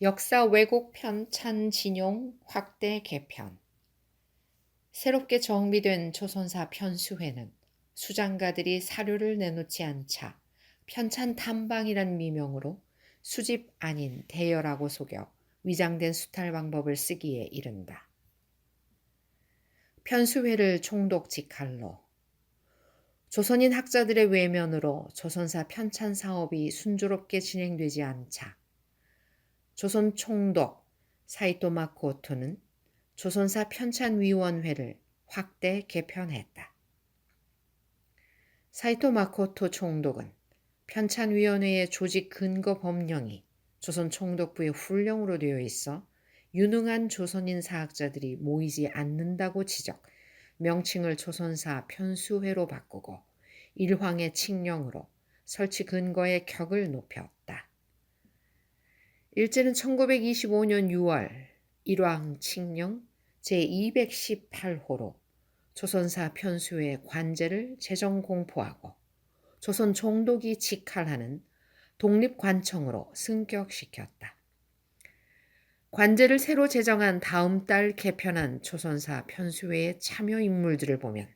역사 왜곡 편찬 진용 확대 개편. 새롭게 정비된 조선사 편수회는 수장가들이 사료를 내놓지 않자 편찬 탐방이란 미명으로 수집 아닌 대여라고 속여 위장된 수탈 방법을 쓰기에 이른다. 편수회를 총독 직할로. 조선인 학자들의 외면으로 조선사 편찬 사업이 순조롭게 진행되지 않자 조선 총독 사이토 마코토는 조선사 편찬위원회를 확대 개편했다. 사이토 마코토 총독은 편찬위원회의 조직 근거 법령이 조선 총독부의 훈령으로 되어 있어 유능한 조선인 사학자들이 모이지 않는다고 지적, 명칭을 조선사 편수회로 바꾸고 일황의 칙령으로 설치 근거의 격을 높였다. 일제는 1925년 6월 일왕 칙령 제218호로 조선사 편수회 관제를 제정 공포하고 조선 총독이 직할하는 독립관청으로 승격시켰다. 관제를 새로 제정한 다음 달 개편한 조선사 편수회의 참여 인물들을 보면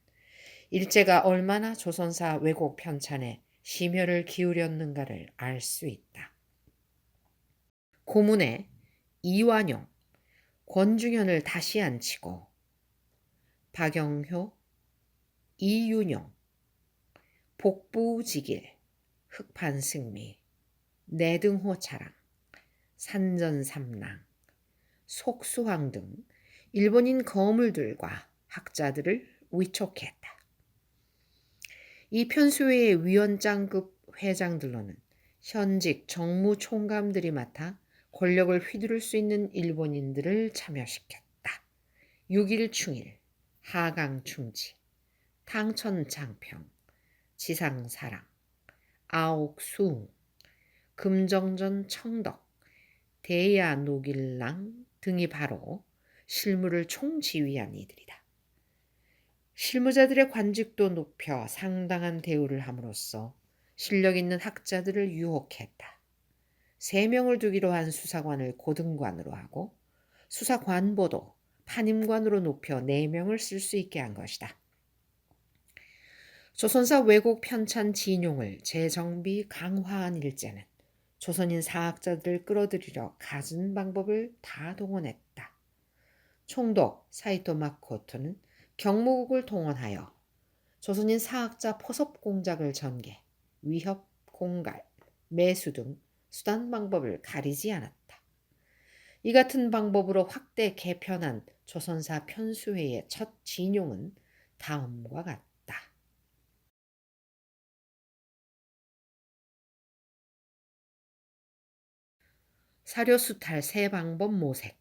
일제가 얼마나 조선사 왜곡 편찬에 심혈을 기울였는가를 알 수 있다. 고문에 이완용, 권중현을 다시 앉히고 박영효, 이윤용, 복부지길, 흑판승미, 내등호차랑, 산전삼랑, 속수황 등 일본인 거물들과 학자들을 위촉했다. 이 편수회의 위원장급 회장들로는 현직 정무총감들이 맡아 권력을 휘두를 수 있는 일본인들을 참여시켰다. 6.1충일, 하강충지, 탕천장평, 지상사랑, 아옥수웅, 금정전 청덕, 대야노길랑 등이 바로 실무를 총지휘한 이들이다. 실무자들의 관직도 높여 상당한 대우를 함으로써 실력 있는 학자들을 유혹했다. 3명을 두기로 한 수사관을 고등관으로 하고 수사관보도 판임관으로 높여 4명을 쓸 수 있게 한 것이다. 조선사 왜곡 편찬 진용을 재정비 강화한 일제는 조선인 사학자들을 끌어들이려 갖은 방법을 다 동원했다. 총독 사이토 마코토는 경무국을 동원하여 조선인 사학자 포섭 공작을 전개, 위협, 공갈, 매수 등 수단 방법을 가리지 않았다. 이 같은 방법으로 확대 개편한 조선사 편수회의 첫 진용은 다음과 같다. 사료수탈 새 방법 모색.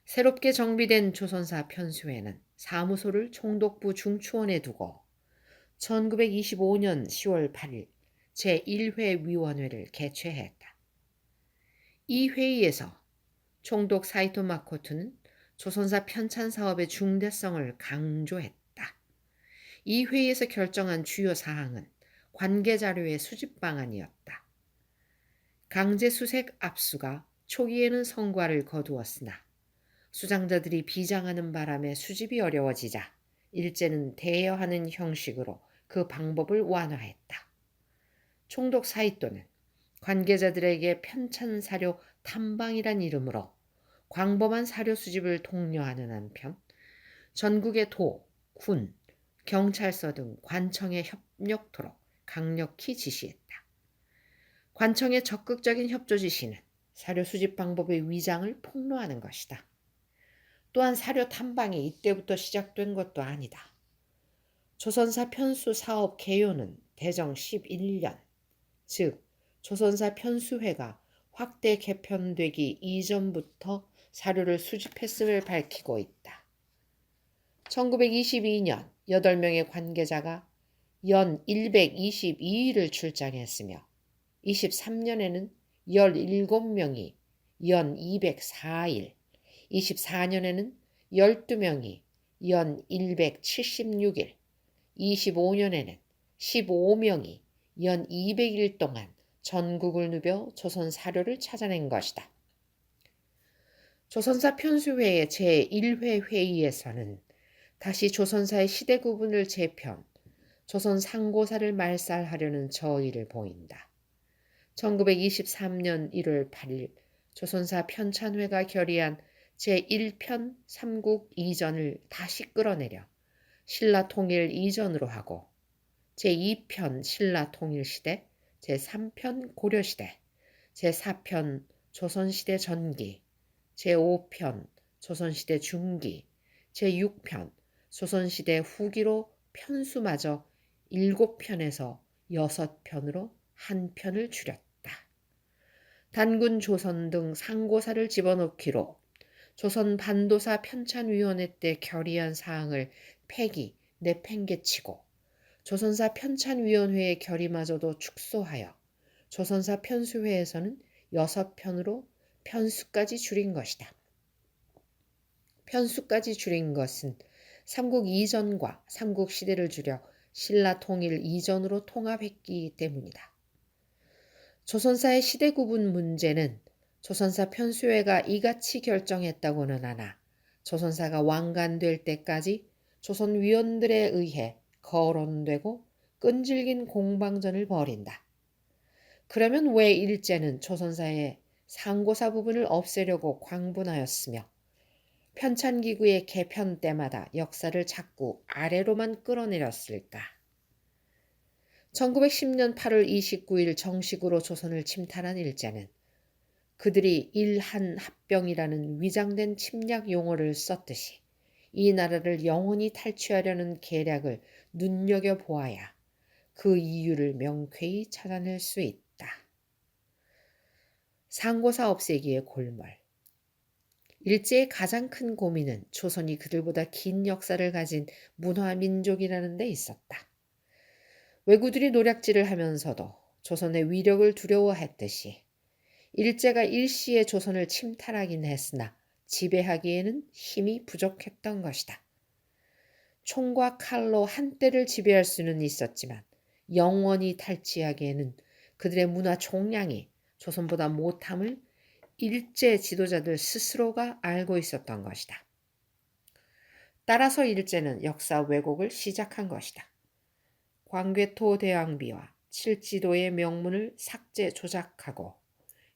새롭게 정비된 조선사 편수회는 사무소를 총독부 중추원에 두고 1925년 10월 8일 제1회 위원회를 개최했다. 이 회의에서 총독 사이토 마코토는 조선사 편찬 사업의 중대성을 강조했다. 이 회의에서 결정한 주요 사항은 관계자료의 수집 방안이었다. 강제수색 압수가 초기에는 성과를 거두었으나 수장자들이 비장하는 바람에 수집이 어려워지자 일제는 대여하는 형식으로 그 방법을 완화했다. 총독 사이토는 관계자들에게 편찬 사료 탐방이란 이름으로 광범한 사료 수집을 독려하는 한편 전국의 도, 군, 경찰서 등 관청에 협력토록 강력히 지시했다. 관청의 적극적인 협조 지시는 사료 수집 방법의 위장을 폭로하는 것이다. 또한 사료 탐방이 이때부터 시작된 것도 아니다. 조선사 편수 사업 개요는 대정 11년, 즉 조선사 편수회가 확대 개편되기 이전부터 사료를 수집했음을 밝히고 있다. 1922년 8명의 관계자가 연 122일을 출장했으며 23년에는 17명이 연 204일, 24년에는 12명이 연 176일, 25년에는 15명이 연 200일 동안 전국을 누벼 조선 사료를 찾아낸 것이다. 조선사 편수회의 제1회 회의에서는 다시 조선사의 시대 구분을 재편, 조선 상고사를 말살하려는 저의를 보인다. 1923년 1월 8일 조선사 편찬회가 결의한 제1편 삼국 이전을 다시 끌어내려 신라 통일 이전으로 하고 제2편 신라 통일시대, 제3편 고려시대, 제4편 조선시대 전기, 제5편 조선시대 중기, 제6편 조선시대 후기로 편수마저 7편에서 6편으로 한 편을 줄였다. 단군 조선 등 상고사를 집어넣기로 조선 반도사 편찬위원회 때 결의한 사항을 내팽개치고 조선사 편찬위원회의 결의마저도 축소하여 조선사 편수회에서는 6편으로 편수까지 줄인 것이다. 편수까지 줄인 것은 삼국 이전과 삼국 시대를 줄여 신라 통일 이전으로 통합했기 때문이다. 조선사의 시대 구분 문제는 조선사 편수회가 이같이 결정했다고는 하나 조선사가 완간될 때까지 조선 위원들에 의해 거론되고 끈질긴 공방전을 벌인다. 그러면 왜 일제는 조선사의 상고사 부분을 없애려고 광분하였으며 편찬기구의 개편 때마다 역사를 자꾸 아래로만 끌어내렸을까? 1910년 8월 29일 정식으로 조선을 침탈한 일제는 그들이 일한합병이라는 위장된 침략 용어를 썼듯이 이 나라를 영원히 탈취하려는 계략을 눈여겨보아야 그 이유를 명쾌히 찾아낼 수 있다. 상고사 없애기의 골몰. 일제의 가장 큰 고민은 조선이 그들보다 긴 역사를 가진 문화민족이라는 데 있었다. 왜구들이 노략질을 하면서도 조선의 위력을 두려워했듯이 일제가 일시에 조선을 침탈하긴 했으나 지배하기에는 힘이 부족했던 것이다. 총과 칼로 한때를 지배할 수는 있었지만 영원히 탈취하기에는 그들의 문화 총량이 조선보다 못함을 일제 지도자들 스스로가 알고 있었던 것이다. 따라서 일제는 역사 왜곡을 시작한 것이다. 광개토 대왕비와 칠지도의 명문을 삭제 조작하고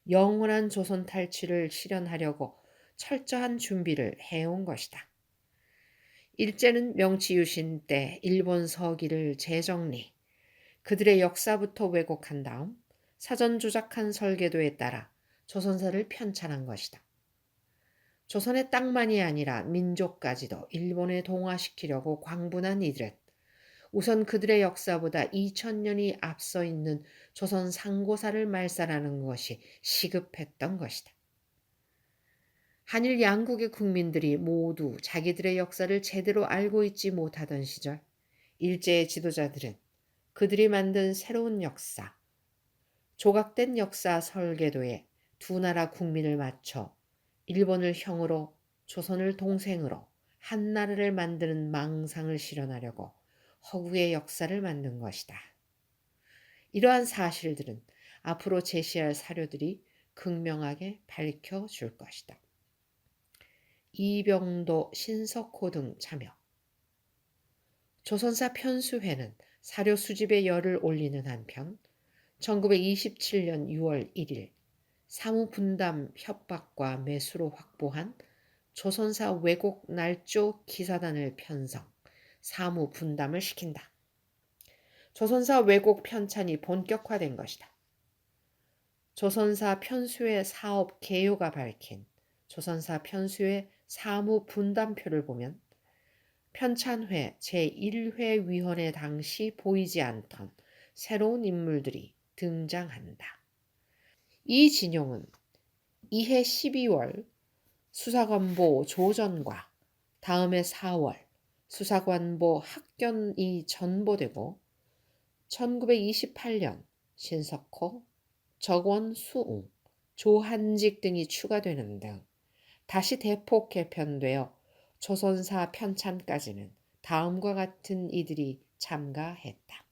영원한 조선 탈취를 실현하려고 철저한 준비를 해온 것이다. 일제는 명치유신 때 일본 서기를 재정리, 그들의 역사부터 왜곡한 다음 사전 조작한 설계도에 따라 조선사를 편찬한 것이다. 조선의 땅만이 아니라 민족까지도 일본에 동화시키려고 광분한 이들은 우선 그들의 역사보다 2000년이 앞서 있는 조선 상고사를 말살하는 것이 시급했던 것이다. 한일 양국의 국민들이 모두 자기들의 역사를 제대로 알고 있지 못하던 시절 일제의 지도자들은 그들이 만든 새로운 역사, 조각된 역사 설계도에 두 나라 국민을 맞춰 일본을 형으로 조선을 동생으로 한 나라를 만드는 망상을 실현하려고 허구의 역사를 만든 것이다. 이러한 사실들은 앞으로 제시할 사료들이 극명하게 밝혀줄 것이다. 이병도, 신석호 등 참여. 조선사 편수회는 사료 수집에 열을 올리는 한편 1927년 6월 1일 사무분담 협박과 매수로 확보한 조선사 왜곡 날조 기사단을 편성, 사무분담을 시킨다. 조선사 왜곡 편찬이 본격화된 것이다. 조선사 편수회 사업 개요가 밝힌 조선사 편수회 사무분담표를 보면 편찬회 제1회 위원회 당시 보이지 않던 새로운 인물들이 등장한다. 이 진용은 이해 12월 수사관보 조전과 다음해 4월 수사관보 학견이 전보되고 1928년 신석호, 적원수웅, 조한직 등이 추가되는 등 다시 대폭 개편되어 조선사 편찬까지는 다음과 같은 이들이 참가했다.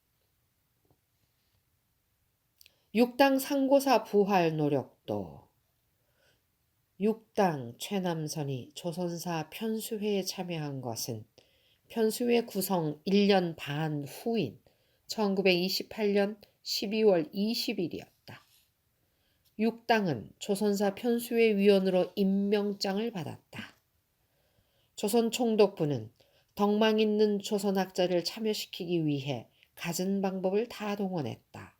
6당 상고사 부활 노력도 육당 최남선이 조선사 편수회에 참여한 것은 편수회 구성 1년 반 후인 1928년 12월 20일이었다. 육당은 조선사 편수회 위원으로 임명장을 받았다. 조선 총독부는 덕망 있는 조선학자를 참여시키기 위해 갖은 방법을 다 동원했다.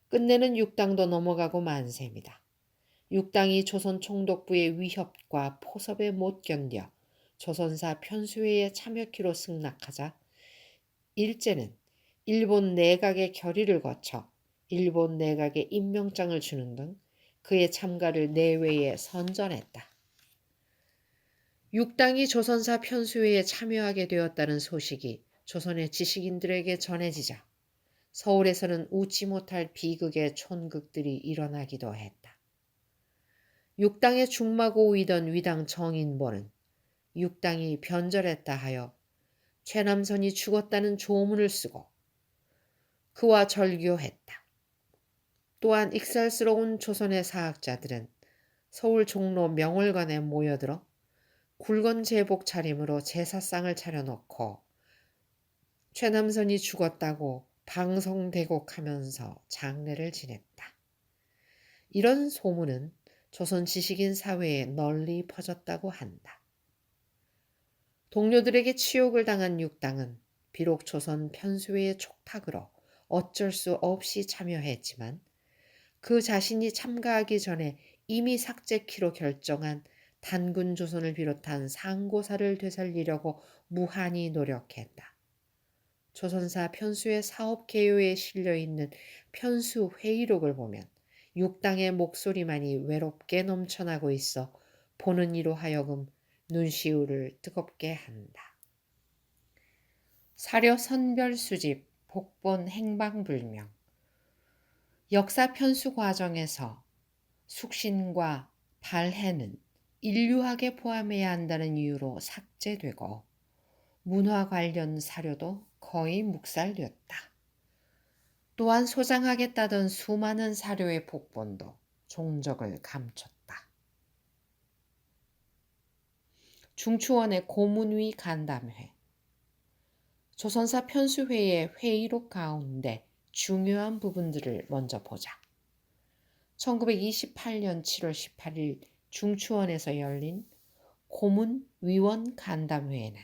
끝내는 육당도 넘어가고 만세입니다. 육당이 조선 총독부의 위협과 포섭에 못 견뎌 조선사 편수회에 참여키로 승낙하자 일제는 일본 내각의 결의를 거쳐 일본 내각에 임명장을 주는 등 그의 참가를 내외에 선전했다. 육당이 조선사 편수회에 참여하게 되었다는 소식이 조선의 지식인들에게 전해지자 서울에서는 웃지 못할 비극의 촌극들이 일어나기도 했다. 육당의 중마고위던 위당 정인보는 육당이 변절했다 하여 최남선이 죽었다는 조문을 쓰고 그와 절교했다. 또한 익살스러운 조선의 사학자들은 서울 종로 명월관에 모여들어 굵은 제복 차림으로 제사상을 차려놓고 최남선이 죽었다고 방송대곡하면서 장례를 지냈다. 이런 소문은 조선 지식인 사회에 널리 퍼졌다고 한다. 동료들에게 치욕을 당한 육당은 비록 조선 편수회의 촉탁으로 어쩔 수 없이 참여했지만 그 자신이 참가하기 전에 이미 삭제키로 결정한 단군조선을 비롯한 상고사를 되살리려고 무한히 노력했다. 조선사 편수의 사업 개요에 실려있는 편수회의록을 보면 육당의 목소리만이 외롭게 넘쳐나고 있어 보는 이로 하여금 눈시울을 뜨겁게 한다. 사료 선별 수집, 복본 행방불명. 역사 편수 과정에서 숙신과 발해는 인류학에 포함해야 한다는 이유로 삭제되고 문화 관련 사료도 거의 묵살되었다. 또한 소장하겠다던 수많은 사료의 복본도 종적을 감췄다. 중추원의 고문위 간담회. 조선사 편수회의 회의록 가운데 중요한 부분들을 먼저 보자. 1928년 7월 18일 중추원에서 열린 고문위원 간담회에는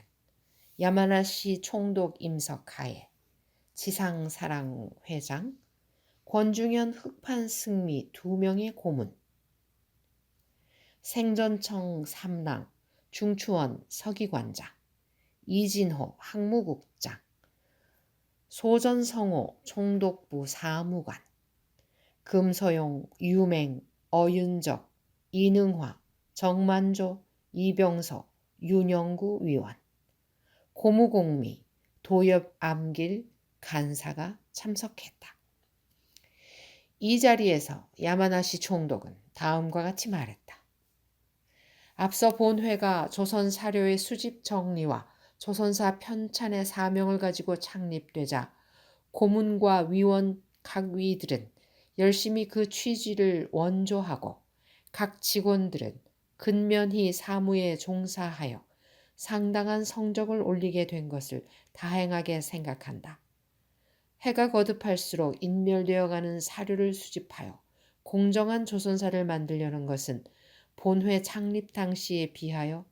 야마나시 총독 임석하에 지상사랑 회장, 권중현 흑판승미 2명의 고문, 생전청 삼랑 중추원 서기관장, 이진호 항무국장, 소전성호 총독부 사무관, 금서용, 유맹, 어윤적, 이능화, 정만조, 이병서, 윤영구 위원, 고무공미, 도엽암길 간사가 참석했다. 이 자리에서 야마나시 총독은 다음과 같이 말했다. 앞서 본회가 조선 사료의 수집 정리와 조선사 편찬의 사명을 가지고 창립되자 고문과 위원 각 위들은 열심히 그 취지를 원조하고 각 직원들은 근면히 사무에 종사하여 상당한 성적을 올리게 된 것을 다행하게 생각한다. 해가 거듭할수록 인멸되어가는 사료를 수집하여 공정한 조선사를 만들려는 것은 본회 창립 당시에 비하여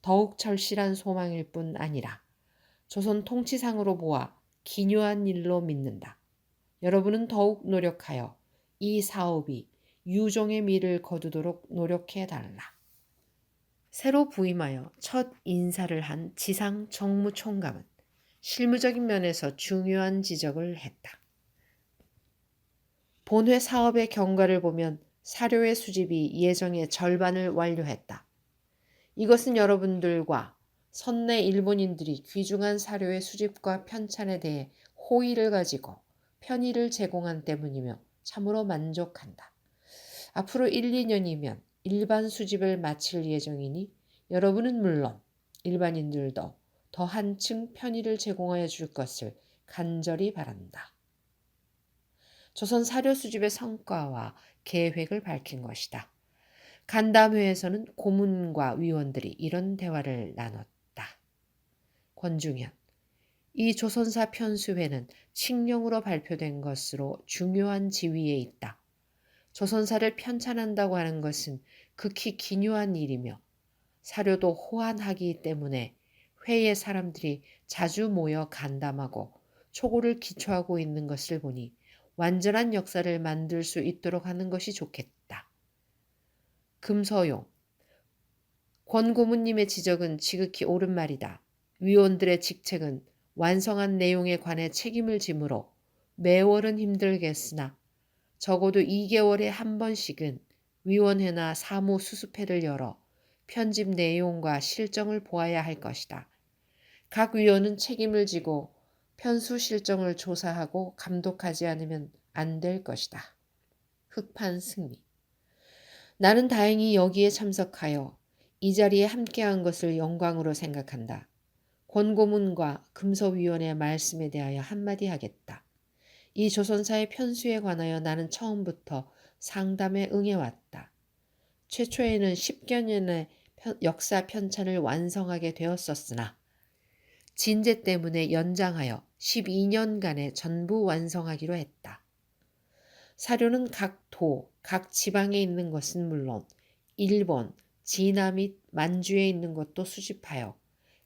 더욱 절실한 소망일 뿐 아니라 조선 통치상으로 보아 기묘한 일로 믿는다. 여러분은 더욱 노력하여 이 사업이 유종의 미를 거두도록 노력해달라. 새로 부임하여 첫 인사를 한 지상 정무총감은 실무적인 면에서 중요한 지적을 했다. 본회 사업의 경과를 보면 사료의 수집이 예정의 절반을 완료했다. 이것은 여러분들과 선내 일본인들이 귀중한 사료의 수집과 편찬에 대해 호의를 가지고 편의를 제공한 때문이며 참으로 만족한다. 앞으로 1, 2년이면 일반 수집을 마칠 예정이니 여러분은 물론 일반인들도 더 한층 편의를 제공하여 줄 것을 간절히 바란다. 조선 사료 수집의 성과와 계획을 밝힌 것이다. 간담회에서는 고문과 위원들이 이런 대화를 나눴다. 권중현. 이 조선사 편수회는 칙령으로 발표된 것으로 중요한 지위에 있다. 조선사를 편찬한다고 하는 것은 극히 기묘한 일이며 사료도 호환하기 때문에 회의 사람들이 자주 모여 간담하고 초고를 기초하고 있는 것을 보니 완전한 역사를 만들 수 있도록 하는 것이 좋겠다. 금서용. 권 고문님의 지적은 지극히 옳은 말이다. 위원들의 직책은 완성한 내용에 관해 책임을 지므로 매월은 힘들겠으나 적어도 2개월에 한 번씩은 위원회나 사무 수습회를 열어 편집 내용과 실정을 보아야 할 것이다. 각 위원은 책임을 지고 편수 실정을 조사하고 감독하지 않으면 안 될 것이다. 흑판 승리. 나는 다행히 여기에 참석하여 이 자리에 함께한 것을 영광으로 생각한다. 권고문과 금서위원의 말씀에 대하여 한마디 하겠다. 이 조선사의 편수에 관하여 나는 처음부터 상담에 응해왔다. 최초에는 10여 년의 역사 편찬을 완성하게 되었었으나 진제 때문에 연장하여 12년간에 전부 완성하기로 했다. 사료는 각 도, 각 지방에 있는 것은 물론 일본, 진화 및 만주에 있는 것도 수집하여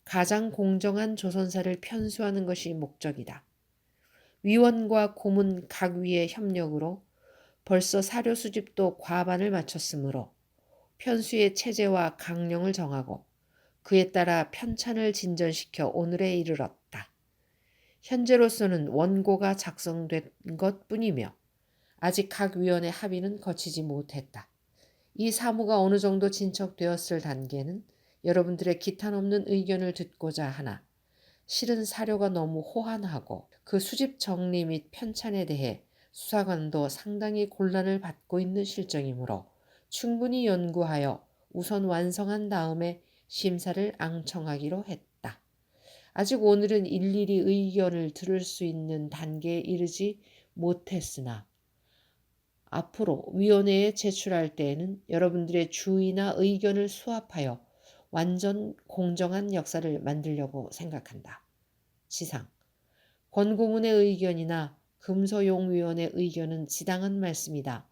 가장 공정한 조선사를 편수하는 것이 목적이다. 위원과 고문 각 위의 협력으로 벌써 사료 수집도 과반을 마쳤으므로 편수의 체제와 강령을 정하고 그에 따라 편찬을 진전시켜 오늘에 이르렀다. 현재로서는 원고가 작성된 것뿐이며 아직 각 위원의 합의는 거치지 못했다. 이 사무가 어느 정도 진척되었을 단계는 여러분들의 기탄 없는 의견을 듣고자 하나 실은 사료가 너무 호환하고 그 수집 정리 및 편찬에 대해 수사관도 상당히 곤란을 받고 있는 실정이므로 충분히 연구하여 우선 완성한 다음에 심사를 앙청하기로 했다. 아직 오늘은 일일이 의견을 들을 수 있는 단계에 이르지 못했으나 앞으로 위원회에 제출할 때에는 여러분들의 주의나 의견을 수합하여 완전 공정한 역사를 만들려고 생각한다. 지상. 권고문의 의견이나 금서용위원의 의견은 지당한 말씀이다.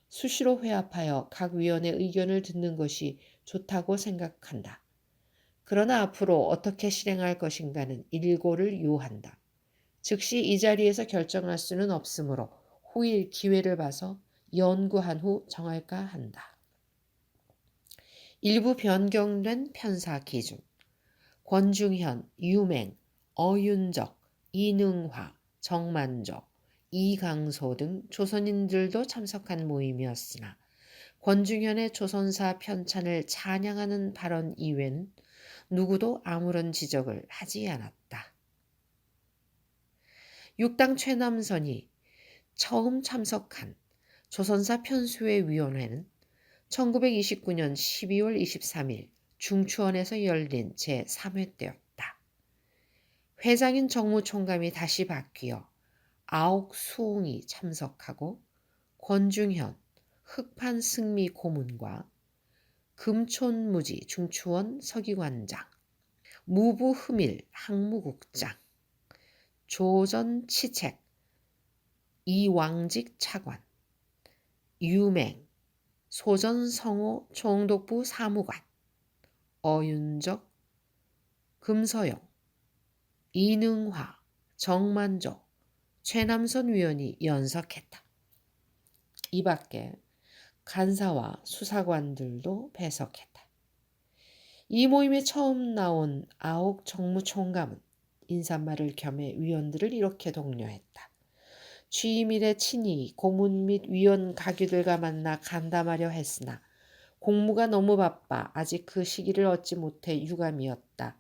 수시로 회합하여 각 위원의 의견을 듣는 것이 좋다고 생각한다. 그러나 앞으로 어떻게 실행할 것인가는 일고를 요한다. 즉시 이 자리에서 결정할 수는 없으므로 후일 기회를 봐서 연구한 후 정할까 한다. 일부 변경된 편사 기준. 권중현, 유맹, 어윤적, 이능화, 정만조, 이강소 등 조선인들도 참석한 모임이었으나 권중현의 조선사 편찬을 찬양하는 발언 이외는 누구도 아무런 지적을 하지 않았다. 육당 최남선이 처음 참석한 조선사 편수회 위원회는 1929년 12월 23일 중추원에서 열린 제3회 때였다. 회장인 정무총감이 다시 바뀌어 아옥수옹이 참석하고 권중현, 흑판승미 고문과 금촌무지 중추원 서기관장, 무부흠일 항무국장, 조전치책 이왕직 차관, 유맹, 소전성호 총독부 사무관, 어윤적, 금서영, 이능화, 정만조, 최남선 위원이 연석했다. 이 밖에 간사와 수사관들도 배석했다. 이 모임에 처음 나온 아옥 정무총감은 인사말을 겸해 위원들을 이렇게 독려했다. 취임 이래 친히 고문 및 위원 가규들과 만나 간담하려 했으나 공무가 너무 바빠 아직 그 시기를 얻지 못해 유감이었다.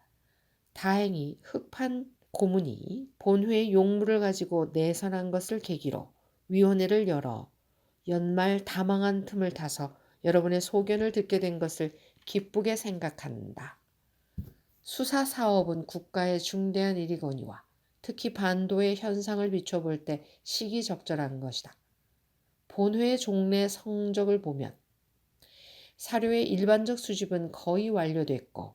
다행히 흑판 고문이 본회의 용무를 가지고 내선한 것을 계기로 위원회를 열어 연말 다망한 틈을 타서 여러분의 소견을 듣게 된 것을 기쁘게 생각한다. 수사 사업은 국가의 중대한 일이거니와 특히 반도의 현상을 비춰볼 때 시기적절한 것이다. 본회의 종례 성적을 보면 사료의 일반적 수집은 거의 완료됐고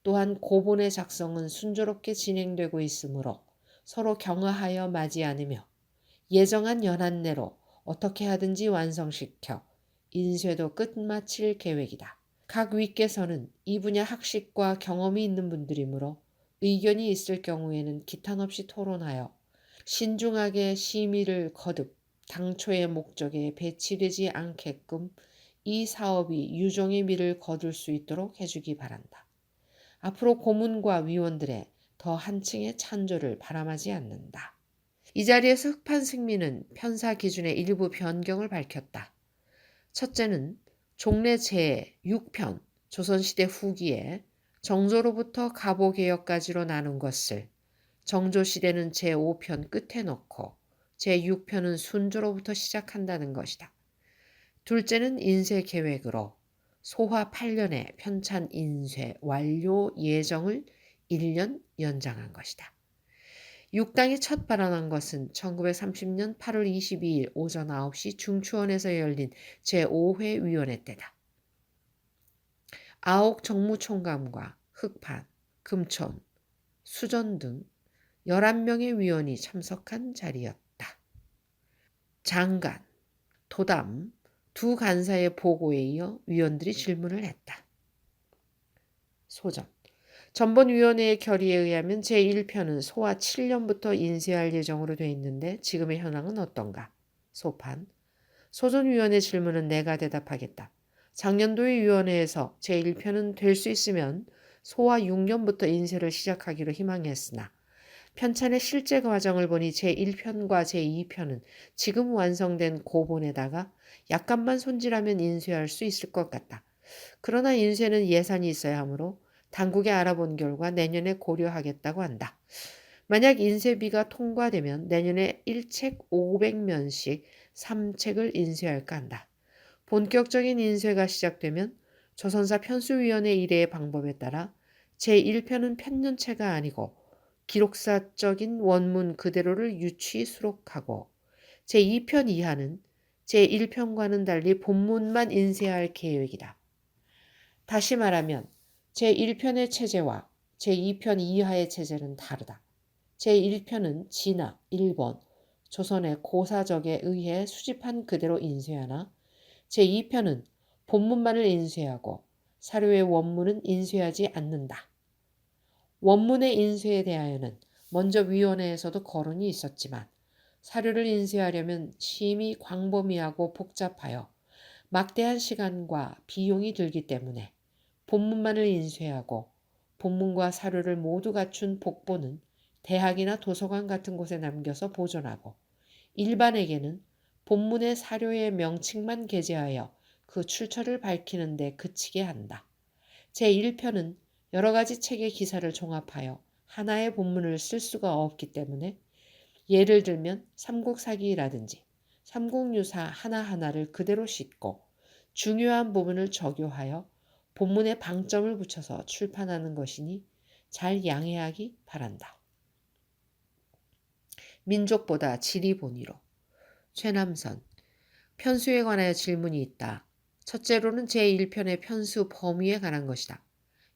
또한 고본의 작성은 순조롭게 진행되고 있으므로 서로 경화하여 마지 않으며 예정한 연한 내로 어떻게 하든지 완성시켜 인쇄도 끝마칠 계획이다. 각 위께서는 이 분야 학식과 경험이 있는 분들이므로 의견이 있을 경우에는 기탄 없이 토론하여 신중하게 심의를 거듭 당초의 목적에 배치되지 않게끔 이 사업이 유종의 미를 거둘 수 있도록 해주기 바란다. 앞으로 고문과 위원들의 더 한층의 찬조를 바람하지 않는다. 이 자리에서 흑판승민은 편사 기준의 일부 변경을 밝혔다. 첫째는 종래 제6편 조선시대 후기에 정조로부터 가보개혁까지로 나눈 것을 정조시대는 제5편 끝에 넣고 제6편은 순조로부터 시작한다는 것이다. 둘째는 인쇄 계획으로 소화 8년에 편찬 인쇄 완료 예정을 1년 연장한 것이다. 육당이 첫 발언한 것은 1930년 8월 22일 오전 9시 중추원에서 열린 제5회 위원회 때다. 아옥 정무총감과 흑판, 금촌, 수전 등 11명의 위원이 참석한 자리였다. 장관, 도담 두 간사의 보고에 이어 위원들이 질문을 했다. 소전. 전번위원회의 결의에 의하면 제1편은 소화 7년부터 인쇄할 예정으로 돼 있는데 지금의 현황은 어떤가? 소판. 소전위원회 질문은 내가 대답하겠다. 작년도의 위원회에서 제1편은 될 수 있으면 소화 6년부터 인쇄를 시작하기로 희망했으나 편찬의 실제 과정을 보니 제1편과 제2편은 지금 완성된 고본에다가 약간만 손질하면 인쇄할 수 있을 것 같다. 그러나 인쇄는 예산이 있어야 하므로 당국에 알아본 결과 내년에 고려하겠다고 한다. 만약 인쇄비가 통과되면 내년에 1책 500면씩 3책을 인쇄할까 한다. 본격적인 인쇄가 시작되면 조선사 편수위원회 일의 방법에 따라 제1편은 편년체가 아니고 기록사적인 원문 그대로를 유치 수록하고 제2편 이하는 제1편과는 달리 본문만 인쇄할 계획이다. 다시 말하면 제1편의 체제와 제2편 이하의 체제는 다르다. 제1편은 진화, 일본, 조선의 고사적에 의해 수집한 그대로 인쇄하나 제2편은 본문만을 인쇄하고 사료의 원문은 인쇄하지 않는다. 원문의 인쇄에 대하여는 먼저 위원회에서도 거론이 있었지만 사료를 인쇄하려면 심히 광범위하고 복잡하여 막대한 시간과 비용이 들기 때문에 본문만을 인쇄하고 본문과 사료를 모두 갖춘 복본은 대학이나 도서관 같은 곳에 남겨서 보존하고 일반에게는 본문의 사료의 명칭만 게재하여 그 출처를 밝히는 데 그치게 한다. 제1편은 여러 가지 책의 기사를 종합하여 하나의 본문을 쓸 수가 없기 때문에 예를 들면 삼국사기라든지 삼국유사 하나하나를 그대로 싣고 중요한 부분을 적용하여 본문에 방점을 붙여서 출판하는 것이니 잘 양해하기 바란다. 민족보다 지리 본위로. 최남선. 편수에 관하여 질문이 있다. 첫째로는 제1편의 편수 범위에 관한 것이다.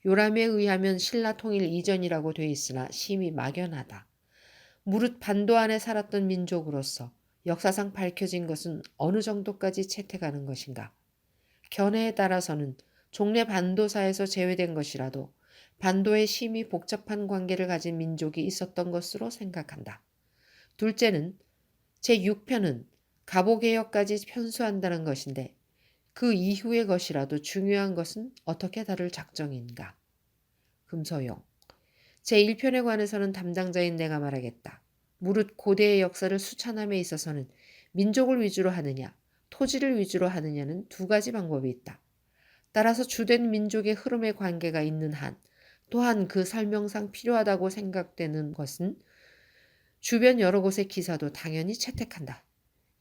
요람에 의하면 신라 통일 이전이라고 돼 있으나 심히 막연하다. 무릇 반도 안에 살았던 민족으로서 역사상 밝혀진 것은 어느 정도까지 채택하는 것인가? 견해에 따라서는 종래 반도사에서 제외된 것이라도 반도에 심히 복잡한 관계를 가진 민족이 있었던 것으로 생각한다. 둘째는 제6편은 가보개혁까지 편수한다는 것인데 그 이후의 것이라도 중요한 것은 어떻게 다룰 작정인가? 금소용. 제1편에 관해서는 담당자인 내가 말하겠다. 무릇 고대의 역사를 수찬함에 있어서는 민족을 위주로 하느냐, 토지를 위주로 하느냐는 두 가지 방법이 있다. 따라서 주된 민족의 흐름의 관계가 있는 한, 또한 그 설명상 필요하다고 생각되는 것은 주변 여러 곳의 기사도 당연히 채택한다.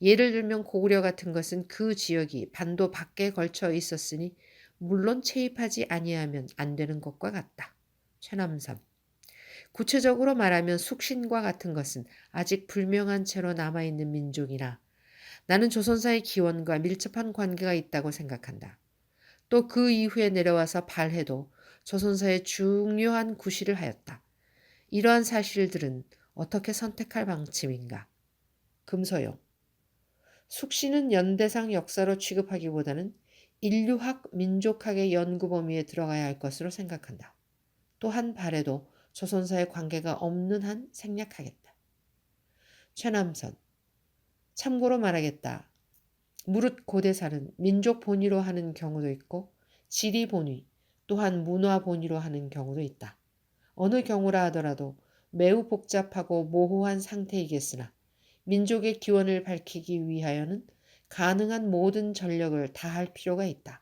예를 들면 고구려 같은 것은 그 지역이 반도 밖에 걸쳐 있었으니 물론 체입하지 아니하면 안 되는 것과 같다. 최남선. 구체적으로 말하면 숙신과 같은 것은 아직 불명한 채로 남아있는 민족이나 나는 조선사의 기원과 밀접한 관계가 있다고 생각한다. 또 그 이후에 내려와서 발해도 조선사에 중요한 구실을 하였다. 이러한 사실들은 어떻게 선택할 방침인가? 금서용. 숙시는 연대상 역사로 취급하기보다는 인류학, 민족학의 연구 범위에 들어가야 할 것으로 생각한다. 또한 발해도 조선사의 관계가 없는 한 생략하겠다. 최남선. 참고로 말하겠다. 무릇 고대사는 민족 본위로 하는 경우도 있고 지리 본위 또한 문화 본위로 하는 경우도 있다. 어느 경우라 하더라도 매우 복잡하고 모호한 상태이겠으나 민족의 기원을 밝히기 위하여는 가능한 모든 전력을 다할 필요가 있다.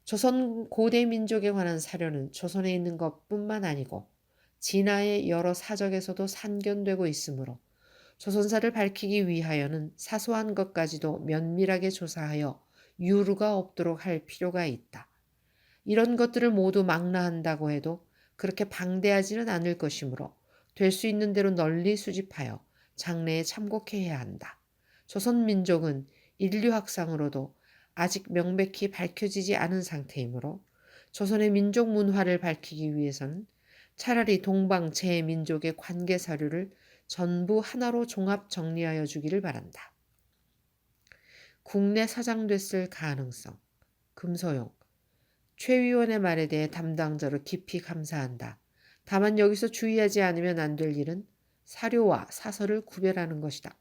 조선 고대 민족에 관한 사료는 조선에 있는 것뿐만 아니고 진화의 여러 사적에서도 산견되고 있으므로 조선사를 밝히기 위하여는 사소한 것까지도 면밀하게 조사하여 유루가 없도록 할 필요가 있다. 이런 것들을 모두 망라한다고 해도 그렇게 방대하지는 않을 것이므로 될 수 있는 대로 널리 수집하여 장래에 참고해야 한다. 조선 민족은 인류학상으로도 아직 명백히 밝혀지지 않은 상태이므로 조선의 민족 문화를 밝히기 위해서는 차라리 동방 제민족의 관계 사료를 전부 하나로 종합 정리하여 주기를 바란다. 국내 사장 됐을 가능성. 금소용. 최 위원의 말에 대해 담당자로 깊이 감사한다. 다만 여기서 주의하지 않으면 안 될 일은 사료와 사설을 구별하는 것이다.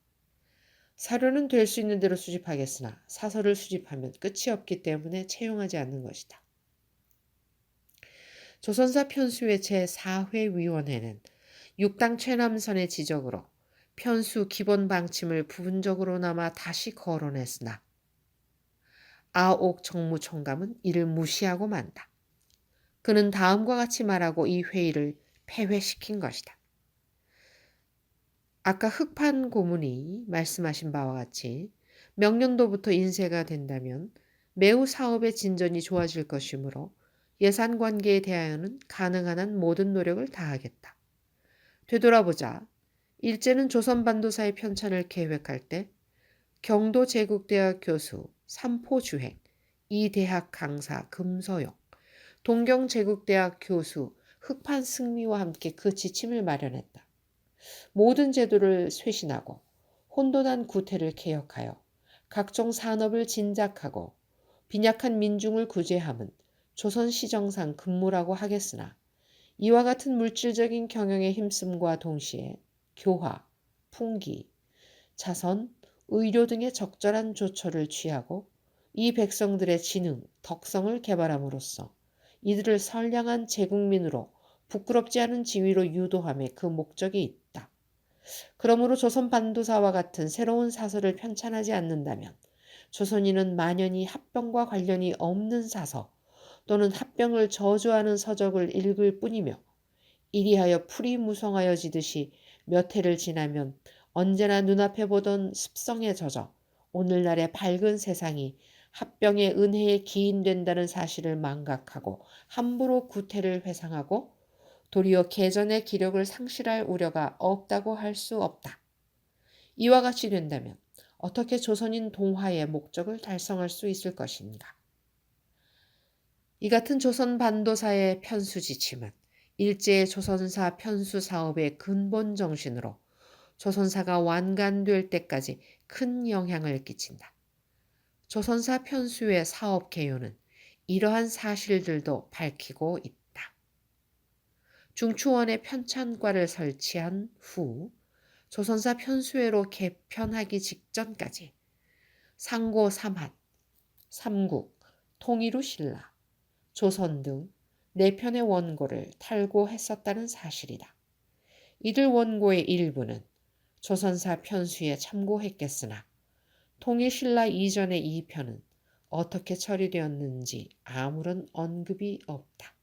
사료는 될 수 있는 대로 수집하겠으나 사설을 수집하면 끝이 없기 때문에 채용하지 않는 것이다. 조선사 편수의 제4회 위원회는 육당 최남선의 지적으로 편수 기본 방침을 부분적으로나마 다시 거론했으나 아옥 정무총감은 이를 무시하고 만다. 그는 다음과 같이 말하고 이 회의를 폐회시킨 것이다. 아까 흑판 고문이 말씀하신 바와 같이 명년도부터 인쇄가 된다면 매우 사업의 진전이 좋아질 것이므로 예산 관계에 대하여는 가능한 한 모든 노력을 다하겠다. 되돌아보자. 일제는 조선반도사의 편찬을 계획할 때 경도 제국대학 교수 삼포주행, 이 대학 강사 금서용, 동경 제국대학 교수 흑판 승리와 함께 그 지침을 마련했다. 모든 제도를 쇄신하고 혼돈한 구태를 개혁하여 각종 산업을 진작하고 빈약한 민중을 구제함은 조선시정상 근무라고 하겠으나 이와 같은 물질적인 경영의 힘씀과 동시에 교화, 풍기, 자선, 의료 등의 적절한 조처를 취하고 이 백성들의 지능, 덕성을 개발함으로써 이들을 선량한 제국민으로 부끄럽지 않은 지위로 유도함에 그 목적이 있다. 그러므로 조선 반도사와 같은 새로운 사설을 편찬하지 않는다면 조선인은 만연히 합병과 관련이 없는 사서 또는 합병을 저주하는 서적을 읽을 뿐이며 이리하여 풀이 무성하여지듯이 몇 해를 지나면 언제나 눈앞에 보던 습성에 젖어 오늘날의 밝은 세상이 합병의 은혜에 기인된다는 사실을 망각하고 함부로 구태를 회상하고 도리어 개전의 기력을 상실할 우려가 없다고 할 수 없다. 이와 같이 된다면 어떻게 조선인 동화의 목적을 달성할 수 있을 것인가? 이 같은 조선 반도사의 편수 지침은 일제의 조선사 편수 사업의 근본 정신으로 조선사가 완간될 때까지 큰 영향을 끼친다. 조선사 편수의 사업 개요는 이러한 사실들도 밝히고 있다. 중추원에 편찬과를 설치한 후 조선사 편수회로 개편하기 직전까지 상고 삼한, 삼국, 통일우 신라, 조선 등 4편의 원고를 탈고했었다는 사실이다. 이들 원고의 일부는 조선사 편수에 참고했겠으나 통일신라 이전의 2편은 어떻게 처리되었는지 아무런 언급이 없다.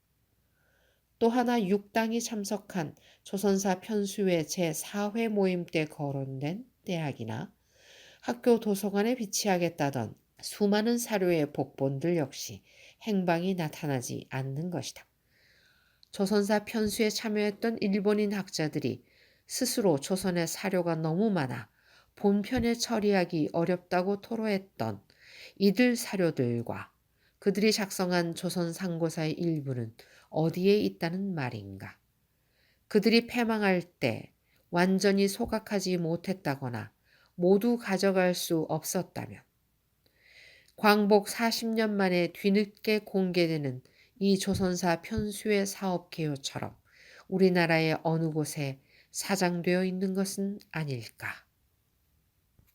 또 하나 육당이 참석한 조선사 편수회 제4회 모임 때 거론된 대학이나 학교 도서관에 비치하겠다던 수많은 사료의 복본들 역시 행방이 나타나지 않는 것이다. 조선사 편수에 참여했던 일본인 학자들이 스스로 조선의 사료가 너무 많아 본편에 처리하기 어렵다고 토로했던 이들 사료들과 그들이 작성한 조선 상고사의 일부는 어디에 있다는 말인가? 그들이 패망할 때 완전히 소각하지 못했다거나 모두 가져갈 수 없었다면 광복 40년 만에 뒤늦게 공개되는 이 조선사 편수의 사업 개요처럼 우리나라의 어느 곳에 사장되어 있는 것은 아닐까?